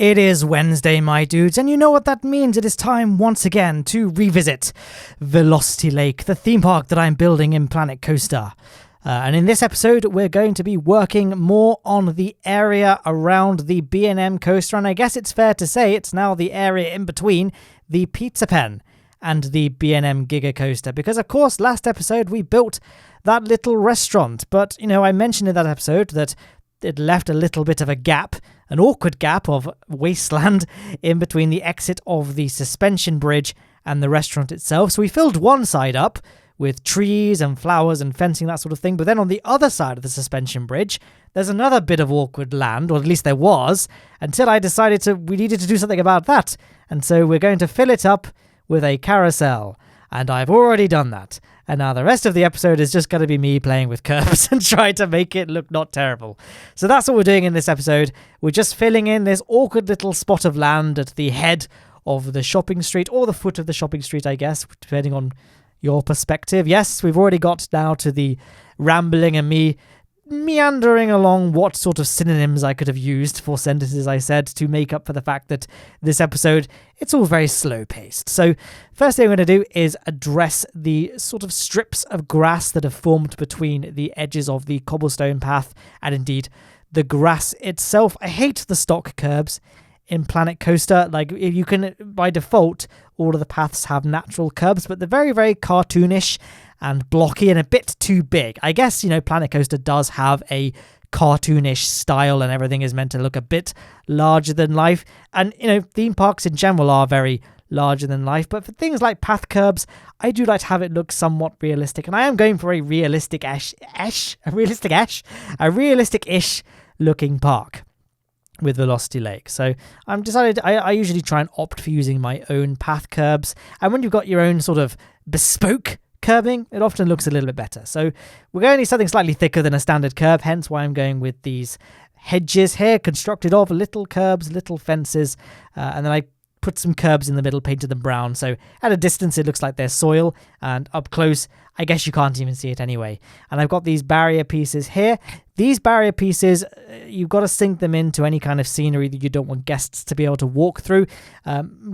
It is Wednesday, my dudes, and you know what that means. It is time once again to revisit Velocity Lake, the theme park that I'm building in Planet Coaster. And in this episode, we're going to be working more on the area around the B&M coaster, and I guess it's fair to say it's now the area in between the Pizza Pen and the B&M Giga Coaster, because of course last episode we built that little restaurant, but I mentioned in that episode that it left a little bit of a gap, an awkward gap of wasteland in between the exit of the suspension bridge and the restaurant itself. So we filled one side up with trees and flowers and fencing, that sort of thing. But then on the other side of the suspension bridge, there's another bit of awkward land, or at least there was, until I decided we needed to do something about that. And so we're going to fill it up with a carousel. And I've already done that. And now the rest of the episode is just going to be me playing with curbs and trying to make it look not terrible. So that's what we're doing in this episode. We're just filling in this awkward little spot of land at the head of the shopping street, or the foot of the shopping street, I guess, depending on your perspective. Yes, we've already got now to the rambling and me meandering along what sort of synonyms I could have used for sentences I said to make up for the fact that this episode, it's all very slow paced. So first thing I'm going to do is address the sort of strips of grass that have formed between the edges of the cobblestone path and indeed the grass itself. I hate the stock curbs in Planet Coaster. Like, if you can, by default, all of the paths have natural curbs, but they're very, very cartoonish and blocky and a bit too big. I guess, Planet Coaster does have a cartoonish style and everything is meant to look a bit larger than life. And, theme parks in general are very larger than life. But for things like path curbs, I do like to have it look somewhat realistic. And I am going for a realistic-ish looking park with Velocity Lake. So I'm decided I usually try and opt for using my own path curbs. And when you've got your own sort of bespoke curbing, it often looks a little bit better. So we're going to need something slightly thicker than a standard curb, hence why I'm going with these hedges here, constructed of little curbs, little fences, and then I put some curbs in the middle, painted them brown, so at a distance it looks like there's soil, and up close I guess you can't even see it anyway. And I've got these barrier pieces here. These barrier pieces, you've got to sink them into any kind of scenery that you don't want guests to be able to walk through.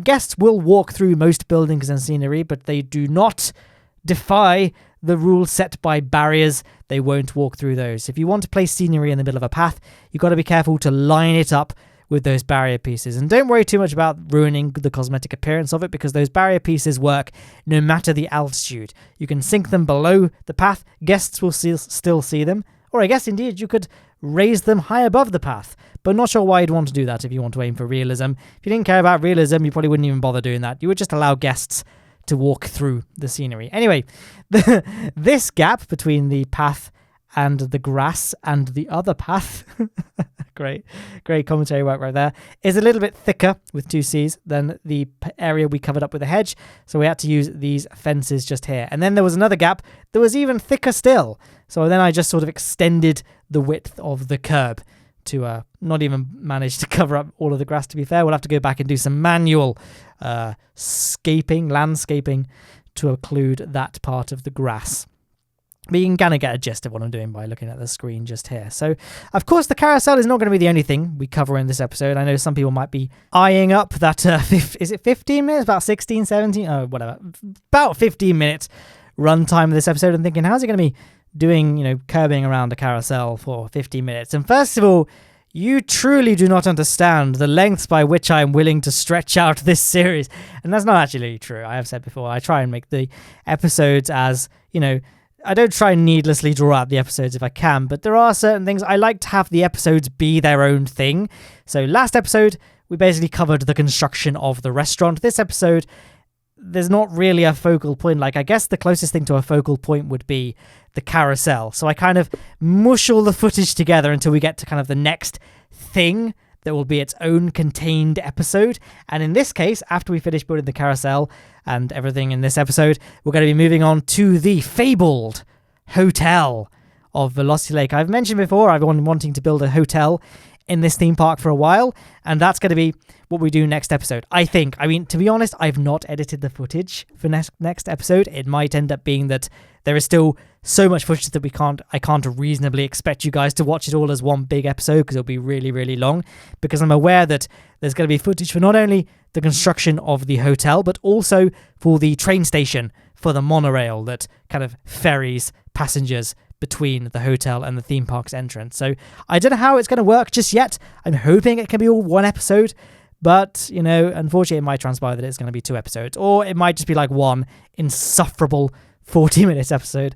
Guests will walk through most buildings and scenery, but they do not defy the rules set by barriers. They won't walk through those. If you want to place scenery in the middle of a path, you've got to be careful to line it up with those barrier pieces. And don't worry too much about ruining the cosmetic appearance of it, because those barrier pieces work no matter the altitude. You can sink them below the path, guests will still see them, or I guess indeed you could raise them high above the path, but not sure why you'd want to do that if you want to aim for realism. If you didn't care about realism, you probably wouldn't even bother doing that. You would just allow guests to walk through the scenery. Anyway, this gap between the path and the grass and the other path, great commentary work right there, is a little bit thicker with two C's than the area we covered up with a hedge. So we had to use these fences just here. And then there was another gap that was even thicker still. So then I just sort of extended the width of the curb to not even manage to cover up all of the grass, to be fair. We'll have to go back and do some manual landscaping to include that part of the grass. But you can kind of get a gist of what I'm doing by looking at the screen just here. So, of course, the carousel is not going to be the only thing we cover in this episode. I know some people might be eyeing up that, is it 15 minutes? About 16, 17? Oh, whatever. About 15 minutes runtime of this episode and thinking, how's it going to be doing, curbing around a carousel for 15 minutes? And first of all, you truly do not understand the lengths by which I'm willing to stretch out this series. And that's not actually true. I have said before, I try and make the episodes as, I don't try and needlessly draw out the episodes if I can, but there are certain things I like to have the episodes be their own thing. So last episode, we basically covered the construction of the restaurant. This episode, there's not really a focal point. Like, I guess the closest thing to a focal point would be the carousel. So I kind of mush all the footage together until we get to kind of the next thing that will be its own contained episode. And in this case, after we finish building the carousel and everything in this episode, we're going to be moving on to the fabled hotel of Velocity Lake. I've mentioned before, I've been wanting to build a hotel in this theme park for a while, and that's going to be what we do next episode, I think. I mean, to be honest, I've not edited the footage for next episode. It might end up being that there is still so much footage that I can't reasonably expect you guys to watch it all as one big episode, because it'll be really, really long, because I'm aware that there's going to be footage for not only the construction of the hotel, but also for the train station, for the monorail that kind of ferries passengers between the hotel and the theme park's entrance. So I don't know how it's going to work just yet. I'm hoping it can be all one episode, but, you know, unfortunately it might transpire that it's going to be 2 episodes, or it might just be like one insufferable 40-minute episode,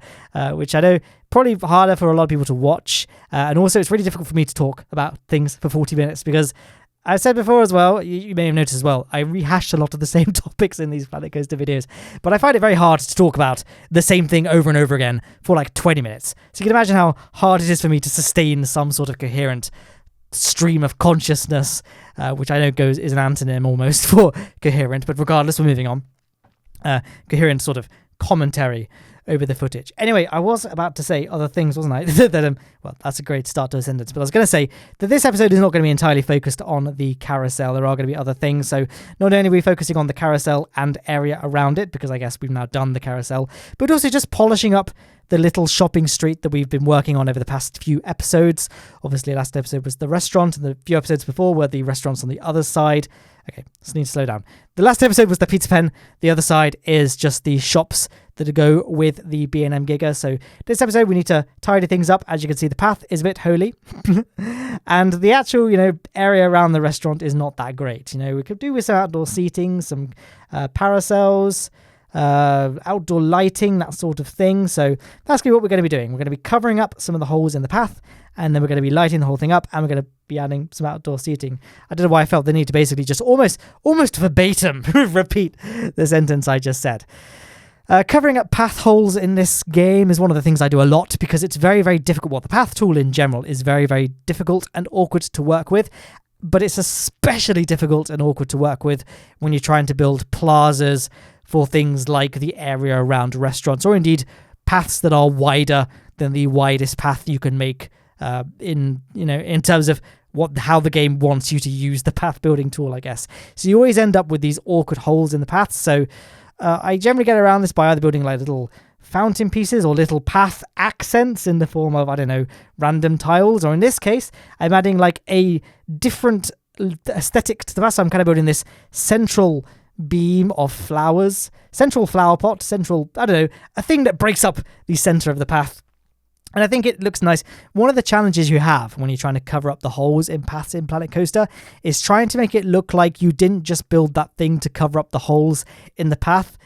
which I know probably harder for a lot of people to watch. And also it's really difficult for me to talk about things for 40 minutes because I said before as well, you may have noticed as well, I rehashed a lot of the same topics in these Planet Coaster videos, but I find it very hard to talk about the same thing over and over again for like 20 minutes. So you can imagine how hard it is for me to sustain some sort of coherent stream of consciousness, which I know is an antonym almost for coherent, but regardless, we're moving on. Coherent sort of commentary over the footage. Anyway, I was about to say other things, wasn't I? Well, that's a great start to a sentence, but I was going to say that this episode is not going to be entirely focused on the carousel. There are going to be other things. So not only are we focusing on the carousel and area around it, because I guess we've now done the carousel, but also just polishing up the little shopping street that we've been working on over the past few episodes. Obviously, last episode was the restaurant, and the few episodes before were the restaurants on the other side. Okay, just need to slow down. The last episode was the pizza pen. The other side is just the shops that go with the B&M Giga. So this episode, we need to tidy things up. As you can see, the path is a bit holy. And the actual, area around the restaurant is not that great. We could do with some outdoor seating, some parasols, outdoor lighting, that sort of thing. So that's what we're going to be doing. We're going to be covering up some of the holes in the path, and then we're going to be lighting the whole thing up, and we're going to be adding some outdoor seating. I don't know why I felt the need to basically just almost verbatim repeat the sentence I just said. Covering up path holes in this game is one of the things I do a lot, because it's very, very difficult. Well, the path tool in general is very, very difficult and awkward to work with, but it's especially difficult and awkward to work with when you're trying to build plazas for things like the area around restaurants, or indeed paths that are wider than the widest path you can make in terms of how the game wants you to use the path building tool, I guess. So you always end up with these awkward holes in the paths. So I generally get around this by either building like little fountain pieces or little path accents in the form of, random tiles, or in this case, I'm adding like a different aesthetic to the path. So I'm kind of building this central beam of flowers, central flower pot, a thing that breaks up the center of the path. And I think it looks nice. One of the challenges you have when you're trying to cover up the holes in paths in Planet Coaster is trying to make it look like you didn't just build that thing to cover up the holes in the path.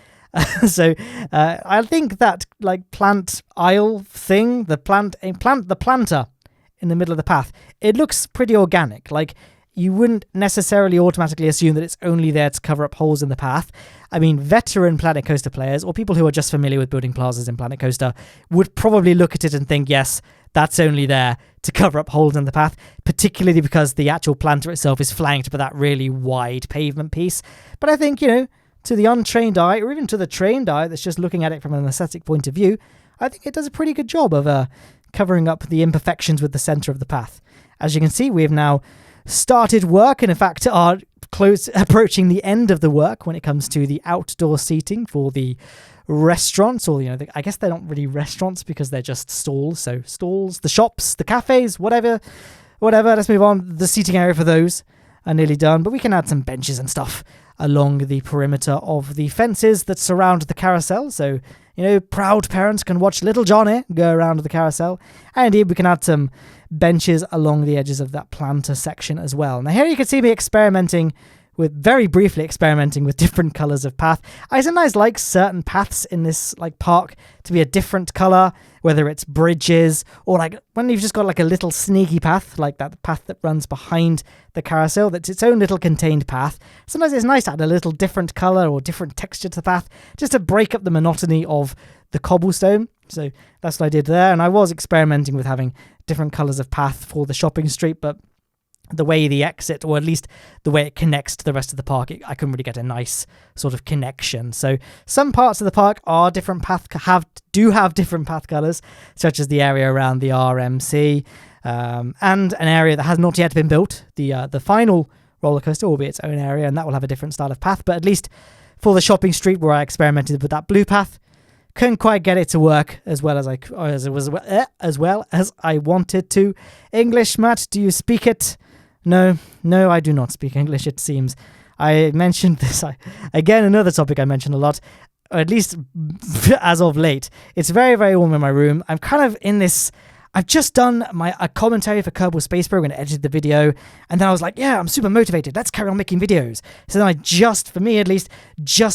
So I think that like plant aisle thing, the planter in the middle of the path, it looks pretty organic. Like, you wouldn't necessarily automatically assume that it's only there to cover up holes in the path. I mean, veteran Planet Coaster players, or people who are just familiar with building plazas in Planet Coaster, would probably look at it and think, yes, that's only there to cover up holes in the path, particularly because the actual planter itself is flanked by that really wide pavement piece. But I think, to the untrained eye, or even to the trained eye that's just looking at it from an aesthetic point of view, I think it does a pretty good job of covering up the imperfections with the center of the path. As you can see, we have now started work, and in fact are approaching the end of the work when it comes to the outdoor seating for the restaurants, or I guess they're not really restaurants because they're just stalls. So stalls, the shops, the cafes, whatever. Let's move on. The seating area for those are nearly done, but we can add some benches and stuff along the perimeter of the fences that surround the carousel. So proud parents can watch little Johnny go around the carousel. And indeed, we can add some benches along the edges of that planter section as well. Now here you can see me very briefly experimenting with different colors of path. I sometimes like certain paths in this park to be a different color, whether it's bridges or when you've just got a little sneaky path, like that path that runs behind the carousel, that's its own little contained path. Sometimes it's nice to add a little different color or different texture to the path, just to break up the monotony of the cobblestone. So that's what I did there, and I was experimenting with having different colors of path for the shopping street, but the way the exit, or at least the way it connects to the rest of the park, I couldn't really get a nice sort of connection. So some parts of the park are different have different path colors, such as the area around the RMC. and an area that has not yet been built. The final roller coaster will be its own area, and that will have a different style of path. But at least for the shopping street where I experimented with that blue path, couldn't quite get it to work as well as I wanted to. English, Matt, do you speak it? No, I do not speak English, it seems. I mentioned this, again, another topic I mentioned a lot, or at least as of late. It's very, very warm in my room. I'm kind of in this... I've just done a commentary for Kerbal Space Program and edited the video, and then I was like, yeah, I'm super motivated. Let's carry on making videos. So then for me at least,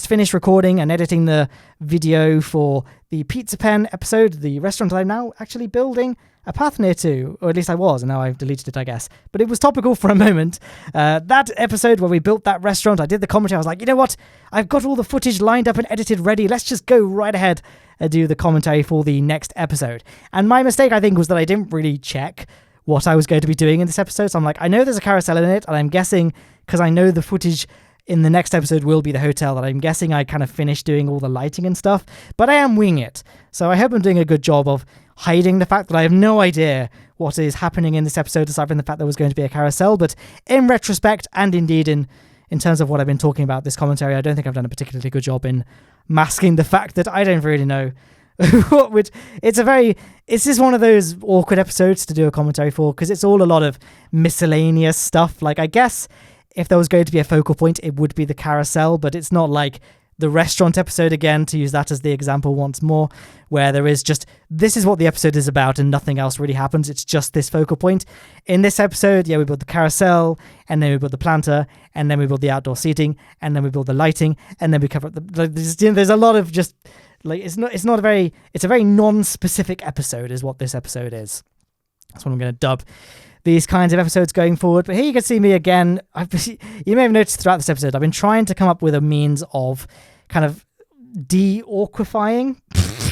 finished recording and editing the video for the Pizza Pen episode, the restaurant I'm now actually building a path near to, or at least I was, and now I've deleted it, I guess. But it was topical for a moment. That episode where we built that restaurant, I did the commentary. I was like, you know what? I've got all the footage lined up and edited ready. Let's just go right ahead and do the commentary for the next episode. And my mistake, I think, was that I didn't really check what I was going to be doing in this episode. So I'm like, I know there's a carousel in it, and I'm guessing, because I know the footage in the next episode will be the hotel, that I'm guessing I kind of finished doing all the lighting and stuff, but I am winging it. So I hope I'm doing a good job of hiding the fact that I have no idea what is happening in this episode, aside from the fact there was going to be a carousel. But in retrospect, and indeed in terms of what I've been talking about this commentary, I don't think I've done a particularly good job in masking the fact that I don't really know it's just one of those awkward episodes to do a commentary for, because it's all a lot of miscellaneous stuff. Like, I guess if there was going to be a focal point, it would be the carousel, but it's not like the restaurant episode, again, to use that as the example once more, where there is just, this is what the episode is about and nothing else really happens. It's just this focal point. In this episode, we build the carousel, and then we build the planter, and then we build the outdoor seating, and then we build the lighting, and then we cover there's a lot of just, like, it's a very non-specific episode is what this episode is. That's what I'm going to dub these kinds of episodes going forward. But here you can see me again. You may have noticed throughout this episode, I've been trying to come up with a means of kind of de-awkwifying,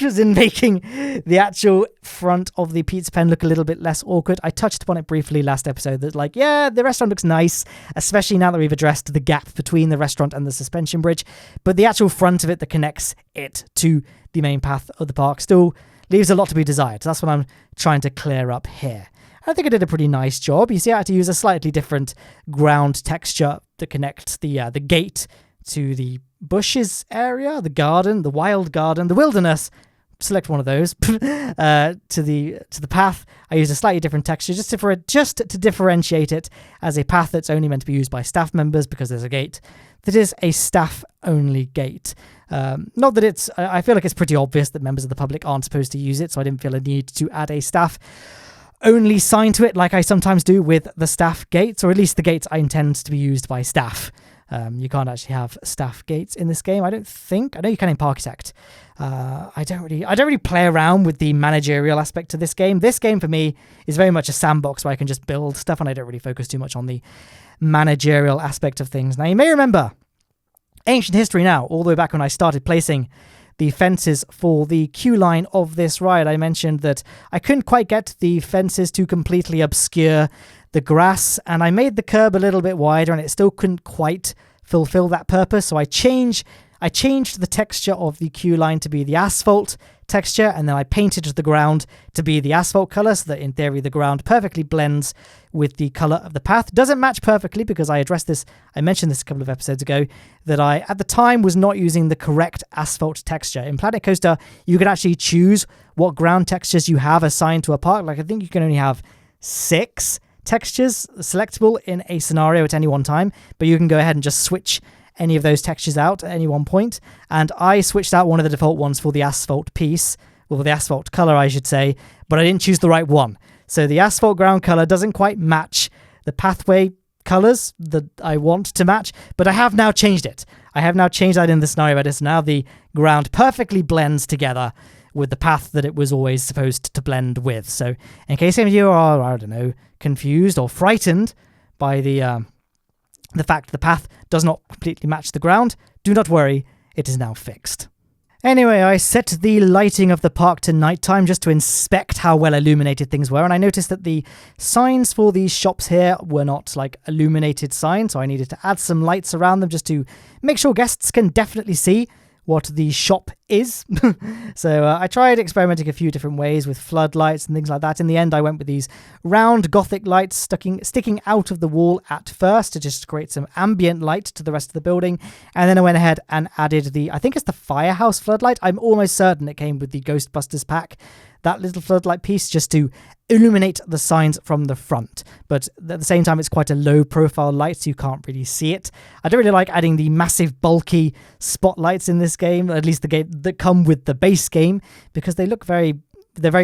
as in making the actual front of the pizza pen look a little bit less awkward. I touched upon it briefly last episode that, like, yeah, the restaurant looks nice, especially now that we've addressed the gap between the restaurant and the suspension bridge. But the actual front of it that connects it to the main path of the park still leaves a lot to be desired. So that's what I'm trying to clear up here. I think I did a pretty nice job. You see, I had to use a slightly different ground texture to connect the gate to the bushes area, the garden, the wild garden, the wilderness. Select one of those to the path. I used a slightly different texture just to differentiate it as a path that's only meant to be used by staff members, because there's a gate that is a staff-only gate. Not that it's... I feel like it's pretty obvious that members of the public aren't supposed to use it, so I didn't feel a need to add a staff-only sign to it like I sometimes do with the staff gates, or at least the gates I intend to be used by staff. You can't actually have staff gates in this game, I don't think. I know you can in Parkitect. I don't really play around with the managerial aspect to this game. This game for me is very much a sandbox where I can just build stuff, and I don't really focus too much on the managerial aspect of things. Now, you may remember ancient history now, all the way back when I started placing the fences for the queue line of this ride. I mentioned that I couldn't quite get the fences to completely obscure the grass, and I made the curb a little bit wider, and it still couldn't quite fulfill that purpose. So I changed the texture of the queue line to be the asphalt texture, and then I painted the ground to be the asphalt color, so that in theory the ground perfectly blends with the color of the path. Doesn't match perfectly because I mentioned this a couple of episodes ago, that I at the time was not using the correct asphalt texture. In Planet Coaster, you can actually choose what ground textures you have assigned to a park. Like, I think you can only have 6 textures selectable in a scenario at any one time, but you can go ahead and just switch any of those textures out at any one point. And I switched out one of the default ones for the asphalt piece, or the asphalt color, I should say, but I didn't choose the right one. So the asphalt ground color doesn't quite match the pathway colors that I want to match, but I have now changed it. I have now changed that in the scenario editor. Now the ground perfectly blends together with the path that it was always supposed to blend with. So in case any of you are, I don't know, confused or frightened by the fact the path does not completely match the ground, do not worry, it is now fixed. Anyway, I set the lighting of the park to nighttime just to inspect how well illuminated things were, and I noticed that the signs for these shops here were not like illuminated signs, so I needed to add some lights around them just to make sure guests can definitely see what the shop is. So I tried experimenting a few different ways with floodlights and things like that. In the end, I went with these round Gothic lights sticking out of the wall at first to just create some ambient light to the rest of the building. And then I went ahead and added I think it's the Firehouse Floodlight. I'm almost certain it came with the Ghostbusters pack. That little floodlight piece just to illuminate the signs from the front. But at the same time, it's quite a low profile light, so you can't really see it. I don't really like adding the massive bulky spotlights in this game, at least the game that come with the base game, because they're very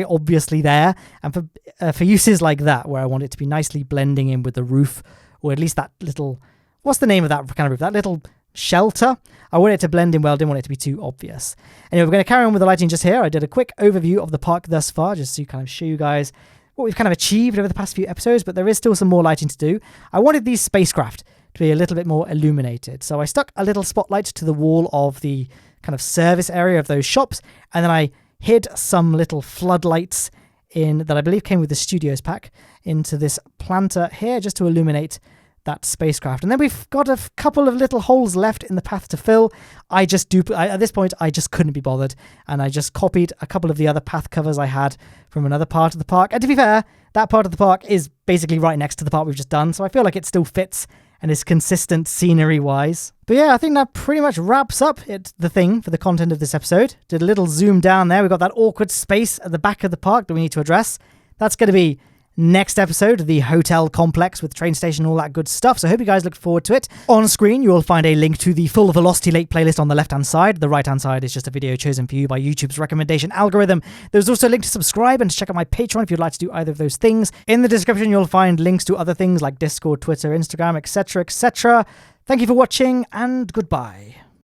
obviously there. And for uses like that, where I want it to be nicely blending in with the roof, or at least that little, what's the name of that kind of roof? That little shelter. I want it to blend in well, didn't want it to be too obvious. Anyway, we're going to carry on with the lighting just here. I did a quick overview of the park thus far, just to kind of show you guys what we've kind of achieved over the past few episodes, but there is still some more lighting to do. I wanted these spacecraft to be a little bit more illuminated, so I stuck a little spotlight to the wall of the kind of service area of those shops, and then I hid some little floodlights that I believe came with the Studios pack into this planter here, just to illuminate that spacecraft. And then we've got a couple of little holes left in the path to fill. At this point, I just couldn't be bothered, and I just copied a couple of the other path covers I had from another part of the park. And to be fair, that part of the park is basically right next to the part we've just done, so I feel like it still fits and is consistent scenery-wise. But yeah, I think that pretty much wraps up the thing for the content of this episode. Did a little zoom down there. We've got that awkward space at the back of the park that we need to address. That's going to be next episode, the hotel complex with train station and all that good stuff. So I hope you guys look forward to it. On screen, you will find a link to the full Velocity Lake playlist on the left-hand side. The right-hand side is just a video chosen for you by YouTube's recommendation algorithm. There's also a link to subscribe and to check out my Patreon if you'd like to do either of those things. In the description, you'll find links to other things like Discord, Twitter, Instagram, etc., etc. Thank you for watching, and goodbye.